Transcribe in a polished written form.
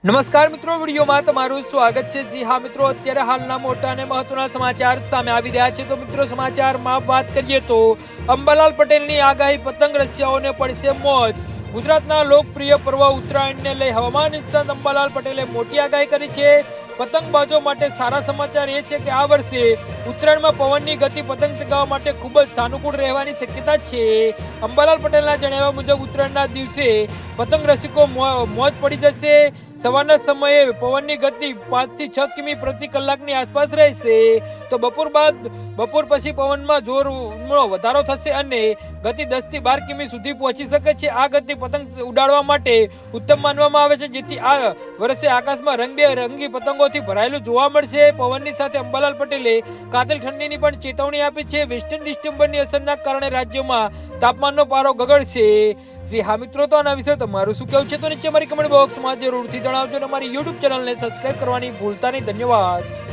નમસ્કાર મિત્રો, વિડીયોમાં તમારું સ્વાગત છે। જી હા મિત્રો, અત્યારે હાલના મોટા અને મહત્વના સમાચાર સામે આવી રહ્યા છે। તો મિત્રો, સમાચારમાં વાત કરીએ તો અંબાલાલ પટેલની આગાહી, પતંગ રસિયાઓને પડશે મોજ। ગુજરાતના લોકપ્રિય પર્વ ઉત્તરાયણને લઈ હવામાન નિષ્ણાત અંબાલાલ પટેલે મોટી આગાહી કરી છે। પતંગબાજો માટે સારા સમાચાર એ છે કે આ વર્ષે ઉત્તરાયણમાં પવનની ગતિ પતંગ ચગાવવા માટે ખૂબ જ સાનુકૂળ રહેવાની શક્યતા છે। અંબાલાલ પટેલના જણાવ્યા મુજબ ઉત્તરાયણના દિવસે પતંગ રસિકો મોજ પડી જશે। સવારના સમયે પવનની ગતિ 5 થી 6 કિમી પ્રતિ કલાકની આસપાસ રહેશે। તો બપોર પછી પવનમાં જોરનો વધારો થશે અને ગતિ 10 થી 12 કિમી સુધી પહોંચી શકે છે। આ ગતિ પતંગ ઉડાડવા માટે ઉત્તમ માનવામાં આવે છે, જેથી આ વર્ષે આકાશમાં રંગબેરંગી પતંગોથી ભરાયેલું જોવા મળશે। પવનની સાથે અંબાલાલ પટેલે કાતિલ ઠંડીની પણ ચેતવણી આપી છે। વેસ્ટર્ન ડિસ્ટર્બન્સની અસરના કારણે રાજ્યમાં તાપમાનનો પારો ગગડશે। જી હા મિત્રો, તો આના વિશે તમારું શું કહેવું છે તો નીચે મારી કમેન્ટ બોક્સમાં જરૂરથી જણાવજો અને અમારી YouTube ચેનલને સબસ્ક્રાઇબ કરવાની ભૂલતા નહીં। ધન્યવાદ।